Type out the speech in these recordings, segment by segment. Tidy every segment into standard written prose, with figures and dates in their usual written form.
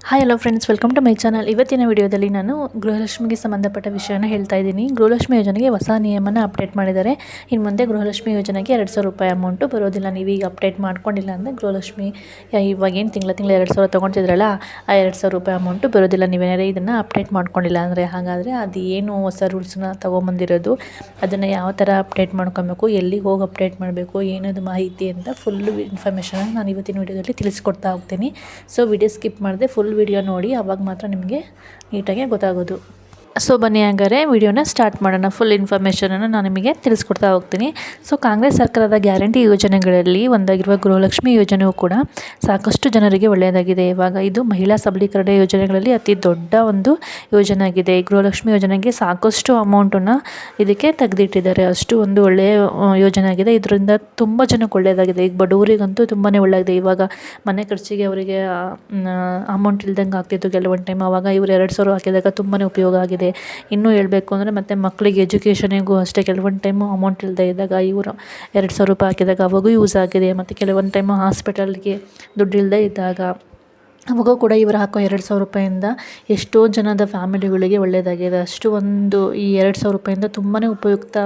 Hi hello friends, welcome to my channel. ಇವತ್ತಿನ ವಿಡಿಯೋದಲ್ಲಿ ನಾನು ಗೃಹಲಕ್ಷ್ಮಿಗೆ ಸಂಬಂಧಪಟ್ಟ ವಿಷಯನ ಹೇಳ್ತಾ ಇದ್ದೀನಿ. ಗೃಹಲಕ್ಷ್ಮಿ ಯೋಜನೆಗೆ ಹೊಸ ನಿಯಮನ ಅಪ್ಡೇಟ್ ಮಾಡಿದ್ದಾರೆ. ಇನ್ನು ಮುಂದೆ ಗೃಹಲಕ್ಷ್ಮಿ ಯೋಜನೆಗೆ 2,000 ರೂಪಾಯಿ ಅಮೌಂಟು ಬರೋದಿಲ್ಲ. ನೀವೀಗ ಅಪ್ಡೇಟ್ ಮಾಡ್ಕೊಂಡಿಲ್ಲ ಅಂದರೆ ಗೃಹಲಕ್ಷ್ಮಿ ಇವಾಗೇನು ತಿಂಗಳ 2,000 ತೊಗೊಳ್ತಿದ್ರಲ್ಲ, ಆ 2,000 ರೂಪಾಯಿ ಅಮೌಂಟು ಬರೋದಿಲ್ಲ ನೀವೇನಾದ್ರೆ ಇದನ್ನು ಅಪ್ಡೇಟ್ ಮಾಡ್ಕೊಂಡಿಲ್ಲ ಅಂದರೆ. ಹಾಗಾದರೆ ಅದು ಏನು ಹೊಸ ರೂಲ್ಸ್ನ ತೊಗೊಂಬಂದಿರೋದು, ಅದನ್ನು ಯಾವ ಥರ ಅಪ್ಡೇಟ್ ಮಾಡ್ಕೊಬೇಕು, ಎಲ್ಲಿಗೆ ಹೋಗಿ ಅಪ್ಡೇಟ್ ಮಾಡಬೇಕು, ಏನದು ಮಾಹಿತಿ ಅಂತ ಫುಲ್ಲು ಇನ್ಫಾರ್ಮೇಷನ್ ನಾನು ಇವತ್ತಿನ ವಿಡಿಯೋದಲ್ಲಿ ತಿಳಿಸ್ಕೊಡ್ತಾ ಹೋಗ್ತೀನಿ. ಸೊ ವಿಡಿಯೋ ಸ್ಕಿಪ್ ಮಾಡಿದೆ ಫುಲ್ ವಿಡಿಯೋ ನೋಡಿ, ಆವಾಗ ಮಾತ್ರ ನಿಮಗೆ ನೀಟಾಗಿ ಗೊತ್ತಾಗೋದು. ಸೊ ಬನ್ನಿ ಹಾಗಾದರೆ ವಿಡಿಯೋನ ಸ್ಟಾರ್ಟ್ ಮಾಡೋಣ. ಫುಲ್ ಇನ್ಫಾರ್ಮೇಷನನ್ನು ನಾನು ನಿಮಗೆ ತಿಳಿಸ್ಕೊಡ್ತಾ ಹೋಗ್ತೀನಿ. ಸೊ ಕಾಂಗ್ರೆಸ್ ಸರ್ಕಾರದ ಗ್ಯಾರಂಟಿ ಯೋಜನೆಗಳಲ್ಲಿ ಒಂದಾಗಿರುವ ಗೃಹಲಕ್ಷ್ಮಿ ಯೋಜನೆಯು ಕೂಡ ಸಾಕಷ್ಟು ಜನರಿಗೆ ಒಳ್ಳೆಯದಾಗಿದೆ. ಇವಾಗ ಇದು ಮಹಿಳಾ ಸಬಲೀಕರಣ ಯೋಜನೆಗಳಲ್ಲಿ ಅತಿ ದೊಡ್ಡ ಒಂದು ಯೋಜನೆ ಆಗಿದೆ. ಗೃಹಲಕ್ಷ್ಮಿ ಯೋಜನೆಗೆ ಸಾಕಷ್ಟು ಅಮೌಂಟನ್ನು ಇದಕ್ಕೆ ತೆಗೆದಿಟ್ಟಿದ್ದಾರೆ. ಅಷ್ಟು ಒಂದು ಒಳ್ಳೆಯ ಯೋಜನೆ ಆಗಿದೆ. ಇದರಿಂದ ತುಂಬ ಜನಕ್ಕೆ ಒಳ್ಳೆಯದಾಗಿದೆ. ಈಗ ಬಡವರಿಗಂತೂ ತುಂಬಾ ಒಳ್ಳೆಯದಾಗಿದೆ. ಇವಾಗ ಮನೆ ಖರ್ಚಿಗೆ ಅವರಿಗೆ ಅಮೌಂಟ್ ಇಲ್ದಂಗೆ ಆಗ್ತಿತ್ತು ಕೆಲವೊಂದು ಟೈಮ್. ಆವಾಗ ಇವರು 2,000 ಹಾಕಿದಾಗ ತುಂಬಾ ಉಪಯೋಗ ಆಗಿದೆ. ಇನ್ನೂ ಹೇಳಬೇಕು ಅಂದರೆ ಮತ್ತು ಮಕ್ಕಳಿಗೆ ಎಜುಕೇಷನಿಗೂ ಅಷ್ಟೇ ಕೆಲವೊಂದು ಟೈಮು ಅಮೌಂಟ್ ಇಲ್ಲದೆ ಇದ್ದಾಗ ಇವರು 2,000 ರೂಪಾಯಿ ಹಾಕಿದಾಗ ಅವಾಗೂ ಯೂಸ್ ಆಗಿದೆ. ಮತ್ತು ಕೆಲವೊಂದು ಟೈಮು ಹಾಸ್ಪಿಟಲ್ಗೆ ದುಡ್ಡು ಇಲ್ಲದೆ ಇದ್ದಾಗ ಅವಾಗೂ ಕೂಡ ಇವರು ಹಾಕೋ 2,000 ರೂಪಾಯಿಂದ ಎಷ್ಟೋ ಜನದ ಫ್ಯಾಮಿಲಿಗಳಿಗೆ ಒಳ್ಳೆಯದಾಗಿದೆ. ಅಷ್ಟು ಒಂದು ಈ 2,000 ರೂಪಾಯಿಂದ ತುಂಬಾ ಉಪಯುಕ್ತ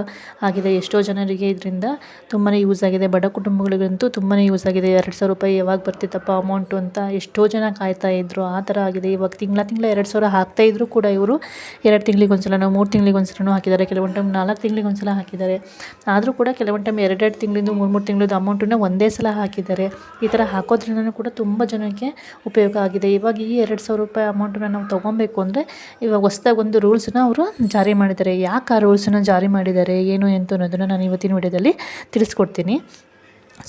ಆಗಿದೆ. ಎಷ್ಟೋ ಜನರಿಗೆ ಇದರಿಂದ ತುಂಬಾ ಯೂಸ್ ಆಗಿದೆ. ಬಡ ಕುಟುಂಬಗಳಿಗಂತೂ ತುಂಬಾ ಯೂಸ್ ಆಗಿದೆ. 2,000 ರೂಪಾಯಿ ಯಾವಾಗ ಬರ್ತಿತ್ತಪ್ಪ ಅಮೌಂಟು ಅಂತ ಎಷ್ಟೋ ಜನ ಕಾಯ್ತಾಯಿದ್ರು. ಆ ಥರ ಆಗಿದೆ. ಇವಾಗ ತಿಂಗಳ 2,000 ಹಾಕ್ತಾಯಿದ್ರು ಕೂಡ ಇವರು 2 ತಿಂಗಳಿಗೊಂದ್ಸಲನೋ 3 ತಿಂಗಳಿಗೊಂದ್ಸಲನೋ ಹಾಕಿದ್ದಾರೆ. ಕೆಲವೊಂದು ಟೈಮ್ 4 ತಿಂಗಳಿಗೊಂದ್ಸಲ ಹಾಕಿದ್ದಾರೆ. ಆದರೂ ಕೂಡ ಕೆಲವೊಂದು ಟೈಮ್ 2 ತಿಂಗಳಿಂದ 3 ತಿಂಗಳದ್ದು ಅಮೌಂಟನ್ನು ಒಂದೇ ಸಲ ಹಾಕಿದ್ದಾರೆ. ಈ ಥರ ಹಾಕೋದ್ರಿಂದ ಕೂಡ ತುಂಬ ಜನಕ್ಕೆ ಉಪಯೋಗ ಆಗಿದೆ. ಇವಾಗ ಈ 2,000 ರೂಪಾಯಿ ಅಮೌಂಟನ್ನು ನಾವು ತೊಗೊಬೇಕು ಅಂದರೆ ಇವಾಗ ಹೊಸ್ದಾಗಿ ಒಂದು ರೂಲ್ಸನ್ನ ಅವರು ಜಾರಿ ಮಾಡಿದ್ದಾರೆ. ಯಾಕೆ ಆ ರೂಲ್ಸನ್ನು ಜಾರಿ ಮಾಡಿದ್ದಾರೆ, ಏನು ಎಂತ ಅನ್ನೋದನ್ನು ನಾನು ಇವತ್ತಿನ ವಿಡಿಯೋದಲ್ಲಿ ತಿಳಿಸ್ಕೊಡ್ತೀನಿ.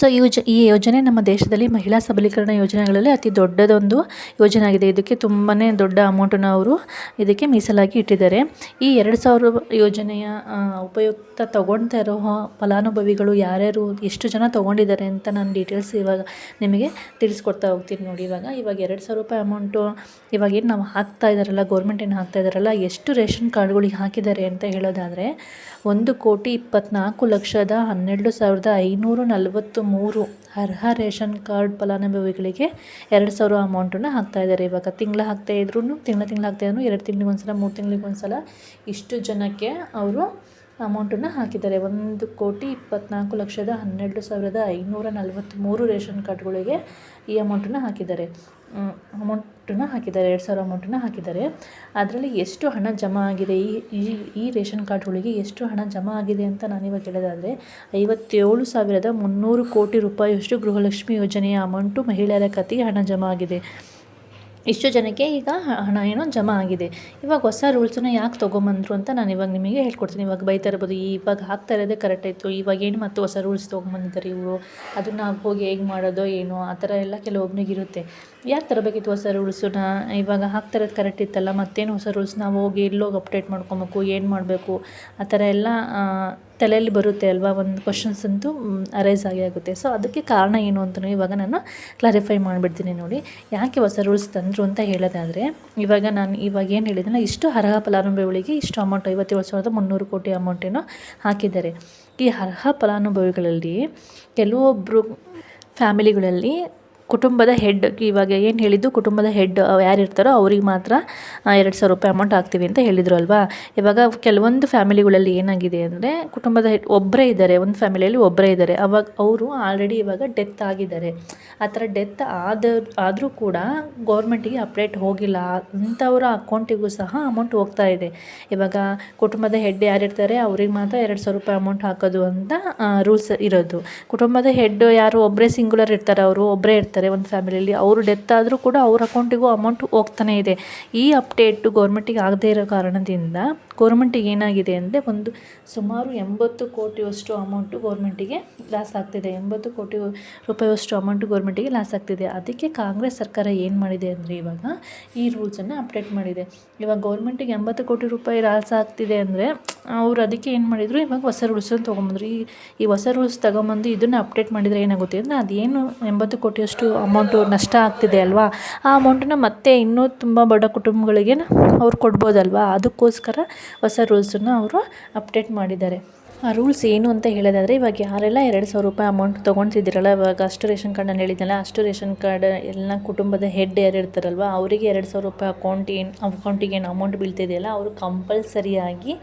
ಸೊ ಈ ಯೋಜನೆ ನಮ್ಮ ದೇಶದಲ್ಲಿ ಮಹಿಳಾ ಸಬಲೀಕರಣ ಯೋಜನೆಗಳಲ್ಲಿ ಅತಿ ದೊಡ್ಡದೊಂದು ಯೋಜನೆ ಆಗಿದೆ. ಇದಕ್ಕೆ ತುಂಬಾ ದೊಡ್ಡ ಅಮೌಂಟನ್ನು ಅವರು ಇದಕ್ಕೆ ಮೀಸಲಾಗಿ ಇಟ್ಟಿದ್ದಾರೆ. ಈ 2,000 ಯೋಜನೆಯ ಉಪಯುಕ್ತ ತೊಗೊಳ್ತಾ ಇರೋ ಫಲಾನುಭವಿಗಳು ಯಾರ್ಯಾರು, ಎಷ್ಟು ಜನ ತೊಗೊಂಡಿದ್ದಾರೆ ಅಂತ ನಾನು ಡೀಟೇಲ್ಸ್ ಇವಾಗ ನಿಮಗೆ ತಿಳಿಸ್ಕೊಡ್ತಾ ಹೋಗ್ತೀನಿ ನೋಡಿ. ಇವಾಗ 2,000 ರೂಪಾಯಿ ಅಮೌಂಟು ಇವಾಗೇನು ನಾವು ಹಾಕ್ತಾ ಇದ್ದಾರಲ್ಲ, ಗೌರ್ಮೆಂಟ್ ಏನು ಹಾಕ್ತಾ ಇದ್ದಾರಲ್ಲ, ಎಷ್ಟು ರೇಷನ್ ಕಾರ್ಡ್ಗಳಿಗೆ ಹಾಕಿದ್ದಾರೆ ಅಂತ ಹೇಳೋದಾದರೆ 1,24,12,543 ಅರ್ಹ ರೇಷನ್ ಕಾರ್ಡ್ ಫಲಾನುಭವಿಗಳಿಗೆ 2,000 ಅಮೌಂಟನ್ನು ಹಾಕ್ತಾಯಿದ್ದಾರೆ. ಇವಾಗ ತಿಂಗಳು ಹಾಕ್ತಾಯಿದ್ರು 2 ತಿಂಗಳಿಗೊಂದ್ಸಲ 3 ತಿಂಗಳಿಗೊಂದ್ಸಲ ಇಷ್ಟು ಜನಕ್ಕೆ ಅವರು ಅಮೌಂಟನ್ನು ಹಾಕಿದ್ದಾರೆ. 1,24,12,543 ರೇಷನ್ ಕಾರ್ಡ್ಗಳಿಗೆ ಈ ಅಮೌಂಟನ್ನು ಹಾಕಿದ್ದಾರೆ. 2,000 ಅಮೌಂಟನ್ನು ಹಾಕಿದ್ದಾರೆ. ಅದರಲ್ಲಿ ಎಷ್ಟು ಹಣ ಜಮಾ ಆಗಿದೆ, ಈ ರೇಷನ್ ಕಾರ್ಡ್ಗಳಿಗೆ ಎಷ್ಟು ಹಣ ಜಮಾ ಆಗಿದೆ ಅಂತ ನಾನಿವಾಗ ಹೇಳೋದಾದರೆ 57,300 ಕೋಟಿ ರೂಪಾಯಿಯಷ್ಟು ಗೃಹಲಕ್ಷ್ಮಿ ಯೋಜನೆಯ ಅಮೌಂಟು ಮಹಿಳೆಯರ ಖಾತೆಗೆ ಹಣ ಜಮಾ ಆಗಿದೆ. ಇಷ್ಟು ಜನಕ್ಕೆ ಈಗ ಹಣ ಏನೋ ಜಮಾ ಆಗಿದೆ. ಇವಾಗ ಹೊಸ ರೂಲ್ಸನ್ನು ಯಾಕೆ ತೊಗೊಂಬಂದರು ಅಂತ ನಾನು ಇವಾಗ ನಿಮಗೆ ಹೇಳ್ಕೊಡ್ತೀನಿ. ಇವಾಗ ಬೈತಾ ಇರ್ಬೋದು, ಇವಾಗ ಹಾಕ್ತಾ ಇರೋದೇ ಕರೆಕ್ಟ್ ಆಯಿತು, ಇವಾಗೇನು ಮತ್ತು ಹೊಸ ರೂಲ್ಸ್ ತೊಗೊಂಬಂದಿದ್ದಾರೆ ಇವರು, ಅದನ್ನು ನಾವು ಹೋಗಿ ಹೇಗೆ ಮಾಡೋದೋ ಏನೋ ಆ ಥರ ಎಲ್ಲ ಕೆಲವೊಬ್ಬನಿಗೆ ಇರುತ್ತೆ. ಯಾಕೆ ತರಬೇಕಿತ್ತು ಹೊಸ ರೂಲ್ಸನ್ನ, ಇವಾಗ ಹಾಕ್ತಾ ಇರೋದು ಕರೆಕ್ಟ್ ಇತ್ತಲ್ಲ, ಮತ್ತೇನು ಹೊಸ ರೂಲ್ಸ್ ನಾವು ಹೋಗಿ ಎಲ್ಲೋಗಿ ಅಪ್ಡೇಟ್ ಮಾಡ್ಕೊಬೇಕು, ಏನು ಮಾಡಬೇಕು ಆ ಥರ ಎಲ್ಲ ತಲೆಯಲ್ಲಿ ಬರುತ್ತೆ ಅಲ್ವಾ. ಒಂದು ಕ್ವಶನ್ಸ್ ಅಂತೂ ಅರೈಸ್ ಆಗುತ್ತೆ. ಸೊ ಅದಕ್ಕೆ ಕಾರಣ ಏನು ಅಂತಲೂ ಇವಾಗ ನಾನು ಕ್ಲಾರಿಫೈ ಮಾಡಿಬಿಡ್ತೀನಿ ನೋಡಿ. ಯಾಕೆ ಹೊಸ ರೂಲ್ಸ್ ತಂದರು ಅಂತ ಹೇಳೋದಾದರೆ, ಇವಾಗ ಏನು ಹೇಳಿದ್ನಲ್ಲ, ಇಷ್ಟು ಅರ್ಹ ಫಲಾನುಭವಿಗಳಿಗೆ ಇಷ್ಟು ಅಮೌಂಟ್ 57,300 ಕೋಟಿ ಅಮೌಂಟೇನೋ ಹಾಕಿದ್ದಾರೆ. ಈ ಅರ್ಹ ಫಲಾನುಭವಿಗಳಲ್ಲಿ ಕೆಲವೊಬ್ಬರು ಫ್ಯಾಮಿಲಿಗಳಲ್ಲಿ ಕುಟುಂಬದ ಹೆಡ್, ಇವಾಗ ಏನು ಹೇಳಿದ್ದು, ಕುಟುಂಬದ ಹೆಡ್ ಯಾರಿರ್ತಾರೋ ಅವ್ರಿಗೆ ಮಾತ್ರ 2,000 ರೂಪಾಯಿ ಅಮೌಂಟ್ ಹಾಕ್ತೀವಿ ಅಂತ ಹೇಳಿದರು ಅಲ್ವಾ. ಇವಾಗ ಕೆಲವೊಂದು ಫ್ಯಾಮಿಲಿಗಳಲ್ಲಿ ಏನಾಗಿದೆ ಅಂದರೆ, ಕುಟುಂಬದ ಹೆಡ್ ಒಬ್ಬರೇ ಇದ್ದಾರೆ, ಒಂದು ಫ್ಯಾಮಿಲಿಯಲ್ಲಿ ಒಬ್ಬರೇ ಇದ್ದಾರೆ. ಅವಾಗ ಅವರು ಆಲ್ರೆಡಿ ಇವಾಗ ಡೆತ್ ಆಗಿದ್ದಾರೆ. ಆ ಥರ ಡೆತ್ ಆದರೂ ಕೂಡ ಗೌರ್ಮೆಂಟಿಗೆ ಅಪ್ಡೇಟ್ ಹೋಗಿಲ್ಲ. ಅಂಥವ್ರ ಅಕೌಂಟಿಗೂ ಸಹ ಅಮೌಂಟ್ ಹೋಗ್ತಾ ಇದೆ. ಇವಾಗ ಕುಟುಂಬದ ಹೆಡ್ ಯಾರಿರ್ತಾರೆ ಅವ್ರಿಗೆ ಮಾತ್ರ 2,000 ರೂಪಾಯಿ ಅಮೌಂಟ್ ಹಾಕೋದು ಅಂತ ರೂಲ್ಸ್ ಇರೋದು. ಕುಟುಂಬದ ಹೆಡ್ ಯಾರು ಒಬ್ಬರೇ ಸಿಂಗುಲರ್ ಇರ್ತಾರೆ, ಅವರು ಒಬ್ಬರೇ ಇರ್ತಾರೆ ಒಂದು ಫ್ಯಾಮಿಲಿಯಲ್ಲಿ, ಅವರು ಡೆತ್ ಆದರೂ ಕೂಡ ಅವ್ರ ಅಕೌಂಟಿಗೂ ಅಮೌಂಟ್ ಹೋಗ್ತಾನೆ ಇದೆ. ಈ ಅಪ್ಡೇಟು ಗೌರ್ಮೆಂಟಿಗೆ ಆಗದೇ ಇರೋ ಕಾರಣದಿಂದ ಗೌರ್ಮೆಂಟಿಗೆ ಏನಾಗಿದೆ ಅಂದರೆ, ಸುಮಾರು 80 ಕೋಟಿಯಷ್ಟು ಅಮೌಂಟು ಗೌರ್ಮೆಂಟಿಗೆ ಲಾಸ್ ಆಗ್ತಿದೆ. 80 ಕೋಟಿ ರೂಪಾಯಿಯಷ್ಟು ಅಮೌಂಟು ಗೌರ್ಮೆಂಟಿಗೆ ಲಾಸ್ ಆಗ್ತಿದೆ. ಅದಕ್ಕೆ ಕಾಂಗ್ರೆಸ್ ಸರ್ಕಾರ ಏನು ಮಾಡಿದೆ ಅಂದರೆ, ಇವಾಗ ಈ ರೂಲ್ಸನ್ನು ಅಪ್ಡೇಟ್ ಮಾಡಿದೆ. ಇವಾಗ ಗೌರ್ಮೆಂಟಿಗೆ 80 ಕೋಟಿ ರೂಪಾಯಿ ಲಾಸ್ ಆಗ್ತಿದೆ ಅಂದರೆ ಅವರು ಅದಕ್ಕೆ ಏನು ಮಾಡಿದರು, ಇವಾಗ ಹೊಸ ರೂಲ್ಸನ್ನು ತೊಗೊಂಬಂದರು. ಈ ಹೊಸ ರೂಲ್ಸ್ ತೊಗೊಂಬಂದು ಇದನ್ನು ಅಪ್ಡೇಟ್ ಮಾಡಿದರೆ ಏನಾಗುತ್ತೆ ಅಂದರೆ, ಅದೇನು 80 ಕೋಟಿಯಷ್ಟು ಅಮೌಂಟು ನಷ್ಟ ಆಗ್ತಿದೆ ಅಲ್ವಾ, ಆ ಅಮೌಂಟನ್ನು ಮತ್ತೆ ಇನ್ನೂ ತುಂಬ ಬಡ ಕುಟುಂಬಗಳಿಗೆ ಅವ್ರು ಕೊಡ್ಬೋದಲ್ವಾ. ಅದಕ್ಕೋಸ್ಕರ ಹೊಸ ರೂಲ್ಸನ್ನು ಅವರು ಅಪ್ಡೇಟ್ ಮಾಡಿದ್ದಾರೆ. ಆ ರೂಲ್ಸ್ ಏನು ಅಂತ ಹೇಳೋದಾದರೆ, ಇವಾಗ ಯಾರೆಲ್ಲ 2,000 ರೂಪಾಯಿ ಅಮೌಂಟ್ ತೊಗೊಳ್ತಿದ್ದೀರಲ್ಲ, ಇವಾಗ ಅಷ್ಟು ರೇಷನ್ ಕಾರ್ಡ್ ನಾನು ಹೇಳಿದ್ನಲ್ಲ, ಅಷ್ಟು ರೇಷನ್ ಕಾರ್ಡ್ ಎಲ್ಲ ಕುಟುಂಬದ ಹೆಡ್ ಯಾರು ಇರ್ತಾರಲ್ವ, ಅವರಿಗೆ 2,000 ರೂಪಾಯಿ ಅಕೌಂಟಿಗೆ ಏನು ಅಮೌಂಟ್ ಬೀಳ್ತಿದೆಯಲ್ಲ, ಅವರು ಕಂಪಲ್ಸರಿಯಾಗಿ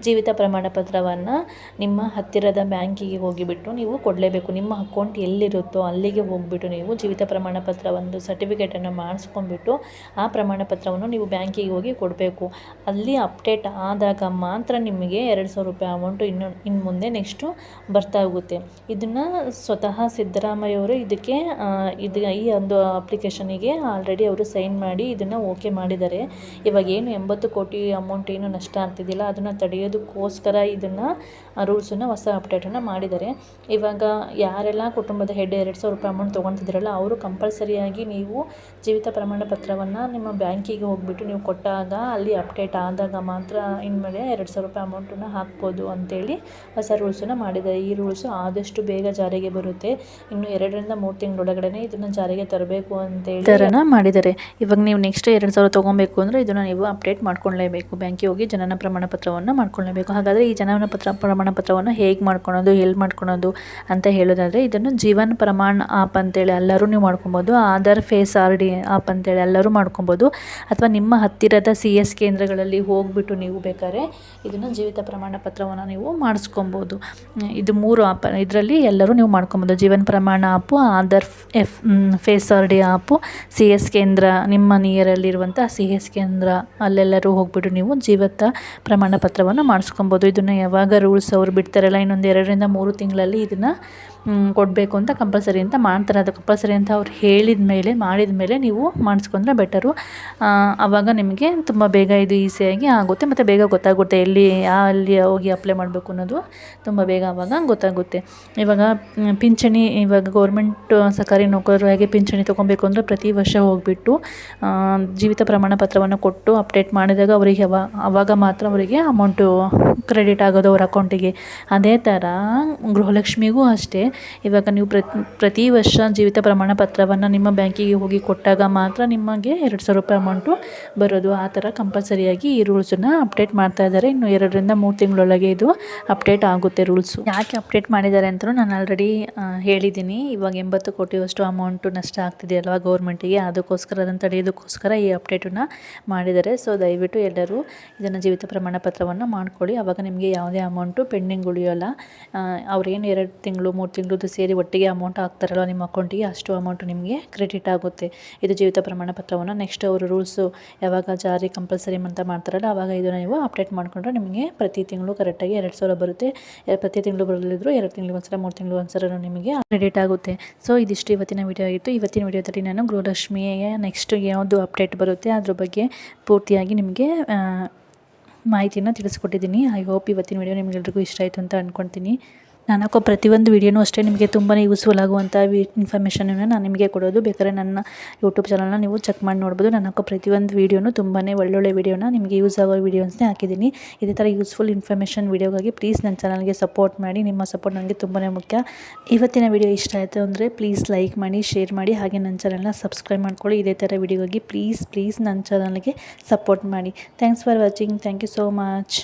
ಜೀವಿತ ಪ್ರಮಾಣ ಪತ್ರವನ್ನು ನಿಮ್ಮ ಹತ್ತಿರದ ಬ್ಯಾಂಕಿಗೆ ಹೋಗಿಬಿಟ್ಟು ನೀವು ಕೊಡಲೇಬೇಕು. ನಿಮ್ಮ ಅಕೌಂಟ್ ಎಲ್ಲಿರುತ್ತೋ ಅಲ್ಲಿಗೆ ಹೋಗಿಬಿಟ್ಟು ನೀವು ಜೀವಿತ ಪ್ರಮಾಣ ಪತ್ರ ಒಂದು ಸರ್ಟಿಫಿಕೇಟನ್ನು ಮಾಡಿಸ್ಕೊಂಡ್ಬಿಟ್ಟು ಆ ಪ್ರಮಾಣ ಪತ್ರವನ್ನು ನೀವು ಬ್ಯಾಂಕಿಗೆ ಹೋಗಿ ಕೊಡಬೇಕು. ಅಲ್ಲಿ ಅಪ್ಡೇಟ್ ಆದಾಗ ಮಾತ್ರ ನಿಮಗೆ 2,000 ರೂಪಾಯಿ ಅಮೌಂಟು ಇನ್ನು ಮುಂದೆ ನೆಕ್ಸ್ಟು ಬರ್ತಾ ಹೋಗುತ್ತೆ. ಇದನ್ನು ಸ್ವತಃ ಸಿದ್ದರಾಮಯ್ಯವರು ಇದಕ್ಕೆ ಈ ಒಂದು ಅಪ್ಲಿಕೇಶನಿಗೆ ಆಲ್ರೆಡಿ ಅವರು ಸೈನ್ ಮಾಡಿ ಇದನ್ನು ಓಕೆ ಮಾಡಿದ್ದಾರೆ. ಇವಾಗ ಏನು 80 ಕೋಟಿ ಅಮೌಂಟ್ ಏನು ನಷ್ಟ ಆಗ್ತಿದ್ದಿಲ್ಲ, ಅದನ್ನು ತಡೆಯೋದಕ್ಕೋಸ್ಕರ ಇದನ್ನು ರೂಲ್ಸನ್ನು ಹೊಸ ಅಪ್ಡೇಟನ್ನು ಮಾಡಿದ್ದಾರೆ. ಇವಾಗ ಯಾರೆಲ್ಲ ಕುಟುಂಬದ ಹೆಡ್ 2,000 ರೂಪಾಯಿ ಅಮೌಂಟ್ ತೊಗೊತಿದ್ದೀರಲ್ಲ, ಅವರು ಕಂಪಲ್ಸರಿಯಾಗಿ ನೀವು ಜೀವಿತ ಪ್ರಮಾಣ ಪತ್ರವನ್ನು ನಿಮ್ಮ ಬ್ಯಾಂಕಿಗೆ ಹೋಗಿಬಿಟ್ಟು ನೀವು ಕೊಟ್ಟಾಗ ಅಲ್ಲಿ ಅಪ್ಡೇಟ್ ಆದಾಗ ಮಾತ್ರ ಇನ್ಮೇಲೆ 2,000 ರೂಪಾಯಿ ಅಮೌಂಟನ್ನು ಹಾಕ್ಬೋದು ಅಂತೇಳಿ ಹೊಸ ರೂಲ್ಸನ್ನು ಮಾಡಿದ್ದಾರೆ. ಈ ರೂಲ್ಸು ಆದಷ್ಟು ಬೇಗ ಜಾರಿಗೆ ಬರುತ್ತೆ. ಇನ್ನು 2ರಿಂದ 3 ತಿಂಗಳೊಳಗಡೆ ಇದನ್ನು ಜಾರಿಗೆ ತರಬೇಕು ಅಂತೇಳಿ ಥರನ ಮಾಡಿದ್ದಾರೆ. ಇವಾಗ ನೀವು ನೆಕ್ಸ್ಟ್ 2,000 ತೊಗೊಬೇಕು ಅಂದರೆ ಇದನ್ನು ನೀವು ಅಪ್ಡೇಟ್ ಮಾಡ್ಕೊಳ್ಳೇಬೇಕು. ಬ್ಯಾಂಕಿಗೆ ಹೋಗಿ ಜನನ ಪ್ರಮಾಣ ಪತ್ರವನ್ನು ಮಾಡ್ಕೊಳ್ಳೇಬೇಕು. ಹಾಗಾದರೆ ಈ ಜನನ ಪ್ರಮಾಣ ಪತ್ರವನ್ನು ಹೇಗೆ ಮಾಡ್ಕೊಳೋದು, ಎಲ್ಲಿ ಮಾಡ್ಕೊಳೋದು ಅಂತ ಹೇಳೋದಾದರೆ, ಇದನ್ನು ಜೀವನ್ ಪ್ರಮಾಣ್ ಆ್ಯಪ್ ಅಂತೇಳಿ ಎಲ್ಲರೂ ನೀವು ಮಾಡ್ಕೊಬೋದು. ಆಧಾರ್ ಫೇಸ್ RD ಆ್ಯಪ್ ಅಂತೇಳಿ ಎಲ್ಲರೂ ಮಾಡ್ಕೊಬೋದು. ಅಥವಾ ನಿಮ್ಮ ಹತ್ತಿರದ CS ಕೇಂದ್ರಗಳಲ್ಲಿ ಹೋಗಿಬಿಟ್ಟು ನೀವು ಬೇಕಾದ್ರೆ ಇದನ್ನು ಜೀವಿತ ಪ್ರಮಾಣ ಪತ್ರವನ್ನು ನೀವು ಮಾಡಿಸ್ಕೊಬೋದು. ಇದು 3 ಆ್ಯಪ್, ಇದರಲ್ಲಿ ಎಲ್ಲರೂ ನೀವು ಮಾಡ್ಕೊಬೋದು. Jeevan Pramaan app, Aadhaar face RD app, CS ಕೇಂದ್ರ, ನಿಮ್ಮ ನಿಯರಲ್ಲಿರುವಂಥ CS ಕೇಂದ್ರ ಅಲ್ಲೆಲ್ಲರೂ ಹೋಗ್ಬಿಟ್ಟು ನೀವು ಜೀವಿತ ಪ್ರಮಾಣ ಪತ್ರವನ್ನು ಮಾಡಿಸ್ಕೊಬೋದು. ಇದನ್ನು ಯಾವಾಗ ರೂಲ್ಸ್ ಅವರು ಬಿಡ್ತಾರಲ್ಲ, ಇನ್ನೊಂದು 2ರಿಂದ 3 ತಿಂಗಳಲ್ಲಿ ಇದನ್ನು ಕೊಡಬೇಕು ಅಂತ ಕಂಪಲ್ಸರಿ ಅಂತ ಮಾಡ್ತಾರೆ. ಅದು ಕಂಪಲ್ಸರಿ ಅಂತ ಅವ್ರು ಮಾಡಿದ ಮೇಲೆ ನೀವು ಮಾಡಿಸ್ಕೊಂಡ್ರೆ ಬೆಟರು. ಆವಾಗ ನಿಮಗೆ ತುಂಬ ಬೇಗ ಇದು ಈಸಿಯಾಗಿ ಆಗುತ್ತೆ ಮತ್ತು ಬೇಗ ಗೊತ್ತಾಗುತ್ತೆ ಅಲ್ಲಿ ಹೋಗಿ ಅಪ್ಲೈ ಮಾಡಬೇಕು ಅನ್ನೋದು ತುಂಬ ಬೇಗ ಆವಾಗ ಗೊತ್ತಾಗುತ್ತೆ. ಇವಾಗ ಪಿಂಚಣಿ, ಇವಾಗ ಗೌರ್ಮೆಂಟ್ ಸರ್ಕಾರಿ ನೌಕರರಾಗಿ ಪಿಂಚಣಿ ತೊಗೊಬೇಕು ಅಂದರೆ ಪ್ರತಿ ವರ್ಷ ಹೋಗಿಬಿಟ್ಟು ಜೀವಿತ ಪ್ರಮಾಣ ಪತ್ರವನ್ನು ಕೊಟ್ಟು ಅಪ್ಡೇಟ್ ಮಾಡಿದಾಗ ಅವರಿಗೆ ಆವಾಗ ಮಾತ್ರ ಅವರಿಗೆ ಅಮೌಂಟು ಕ್ರೆಡಿಟ್ ಆಗೋದು ಅವ್ರ ಅಕೌಂಟಿಗೆ. ಅದೇ ಥರ ಗೃಹಲಕ್ಷ್ಮಿಗೂ ಅಷ್ಟೇ, ಇವಾಗ ನೀವು ಪ್ರತಿ ವರ್ಷ ಜೀವಿತ ಪ್ರಮಾಣ ಪತ್ರವನ್ನು ನಿಮ್ಮ ಬ್ಯಾಂಕಿಗೆ ಹೋಗಿ ಕೊಟ್ಟಾಗ ಮಾತ್ರ ನಿಮಗೆ 2,000 ರೂಪಾಯಿ ಅಮೌಂಟು ಬರೋದು. ಆ ಥರ ಕಂಪಲ್ಸರಿಯಾಗಿ ಈ ರೂಲ್ಸನ್ನು ಅಪ್ಡೇಟ್ ಮಾಡ್ತಾ ಇದ್ದಾರೆ. ಇನ್ನು 2ರಿಂದ 3 ತಿಂಗಳೊಳಗೆ ಇದು ಅಪ್ಡೇಟ್ ಆಗುತ್ತೆ ರೂಲ್ಸು. ಯಾಕೆ ಅಪ್ಡೇಟ್ ಮಾಡಿದ್ದಾರೆ ಅಂತಲೂ ನಾನು ಆಲ್ರೆಡಿ ಹೇಳಿದ್ದೀನಿ. ಇವಾಗ 80 ಕೋಟಿಯಷ್ಟು ಅಮೌಂಟು ನಷ್ಟ ಆಗ್ತಿದೆಯಲ್ವ ಗೌರ್ಮೆಂಟಿಗೆ, ಅದನ್ನು ತಡೆಯೋದಕ್ಕೋಸ್ಕರ ಈ ಅಪ್ಡೇಟನ್ನು ಮಾಡಿದ್ದಾರೆ. ಸೊ ದಯವಿಟ್ಟು ಎಲ್ಲರೂ ಇದನ್ನು ಜೀವಿತ ಪ್ರಮಾಣ ಪತ್ರವನ್ನು ಮಾಡ್ಕೊಳ್ಳಿ. ಆವಾಗ ನಿಮಗೆ ಯಾವುದೇ ಅಮೌಂಟು ಪೆಂಡಿಂಗ್ ಉಳಿಯೋಲ್ಲ. ಅವ್ರೇನು 2 ತಿಂಗಳು 3 ತಿಂಗಳದ್ದು ಸೇರಿ ಒಟ್ಟಿಗೆ ಅಮೌಂಟ್ ಹಾಕ್ತಾರಲ್ವ ನಿಮ್ಮ ಅಕೌಂಟಿಗೆ, ಅಷ್ಟು ಅಮೌಂಟು ನಿಮಗೆ ಕ್ರೆಡಿಟ್ ಆಗುತ್ತೆ. ಇದು ಜೀವಿತ ಪ್ರಮಾಣ ಪತ್ರವನ್ನು ನೆಕ್ಸ್ಟ್ ಅವರು ರೂಲ್ಸು ಯಾವಾಗ ಜಾರಿ ಕಂಪಲ್ಸರಿ ಅಂತ ಮಾಡ್ತಾರಲ್ಲ, ಆವಾಗ ಇದನ್ನು ನೀವು ಅಪ್ಡೇಟ್ ಮಾಡಿಕೊಂಡ್ರೆ ನಿಮಗೆ ಪ್ರತಿ ತಿಂಗಳು ಕರೆಕ್ಟಾಗಿ 2,000 ಬರುತ್ತೆ. ಪ್ರತಿ ತಿಂಗಳು ಬರಲಿದ್ರು 2 ತಿಂಗಳಿಗೆ ಒಂದ್ಸಲ 3 ತಿಂಗಳಿಗೆ ಒಂದ್ಸಲ ನಿಮಗೆ ಕ್ರೆಡಿಟ್ ಆಗುತ್ತೆ. ಸೊ ಇದಿಷ್ಟು ಇವತ್ತಿನ ವಿಡಿಯೋ ಆಗಿತ್ತು. ಇವತ್ತಿನ ವಿಡಿಯೋದಲ್ಲಿ ನಾನು ಗೃಹಲಕ್ಷ್ಮಿಯ ನೆಕ್ಸ್ಟ್ ಯಾವುದು ಅಪ್ಡೇಟ್ ಬರುತ್ತೆ ಅದ್ರ ಬಗ್ಗೆ ಪೂರ್ತಿಯಾಗಿ ನಿಮಗೆ ಮಾಹಿತಿಯನ್ನು ತಿಳಿಸ್ಕೊಟ್ಟಿದ್ದೀನಿ. ಐ ಹೋಪ್ ಇವತ್ತಿನ ವಿಡಿಯೋ ನಿಮಗೆಲ್ರಿಗೂ ಇಷ್ಟ ಆಯಿತು ಅಂತ ಅಂದ್ಕೊಳ್ತೀನಿ. ನಾನು ಹಾಕೋ ಪ್ರತಿಯೊಂದು ವೀಡಿಯೋನೂ ಅಷ್ಟೇ ನಿಮಗೆ ತುಂಬಾ ಯೂಸ್ಫುಲ್ ಆಗುವಂಥ ಇನ್ಫಾರ್ಮೇಷನನ್ನು ನಾನು ನಿಮಗೆ ಕೊಡೋದು. ಬೇಕಾದ್ರೆ ನನ್ನ ಯೂಟ್ಯೂಬ್ ಚಾನಲ್ನ ನೀವು ಚೆಕ್ ಮಾಡಿ ನೋಡ್ಬೋದು. ನಾನು ಹಾಕೋ ಪ್ರತಿಯೊಂದು ವೀಡಿಯೋನೂ ತುಂಬಾ ಒಳ್ಳೊಳ್ಳೆ ವೀಡಿಯೋನ ನಿಮಗೆ ಯೂಸ್ ಆಗೋ ವೀಡಿಯೋಸ್ನೇ ಹಾಕಿದ್ದೀನಿ. ಇದೇ ಥರ ಯೂಸ್ಫುಲ್ ಇನ್ಫಾರ್ಮೇಷನ್ ವೀಡಿಯೋಗಾಗಿ ಪ್ಲೀಸ್ ನನ್ನ ಚಾನಲ್ಗೆ ಸಪೋರ್ಟ್ ಮಾಡಿ. ನಿಮ್ಮ ಸಪೋರ್ಟ್ ನನಗೆ ತುಂಬಾ ಮುಖ್ಯ. ಇವತ್ತಿನ ವೀಡಿಯೋ ಇಷ್ಟ ಆಯಿತು ಅಂದರೆ ಪ್ಲೀಸ್ ಲೈಕ್ ಮಾಡಿ, ಶೇರ್ ಮಾಡಿ, ಹಾಗೆ ನನ್ನ ಚಾನಲ್ನ ಸಬ್ಸ್ಕ್ರೈಬ್ ಮಾಡ್ಕೊಳ್ಳಿ. ಇದೇ ಥರ ವೀಡಿಯೋಗಾಗಿ ಪ್ಲೀಸ್ ನನ್ನ ಚಾನಲ್ಗೆ ಸಪೋರ್ಟ್ ಮಾಡಿ. Thanks for watching. Thank you so much.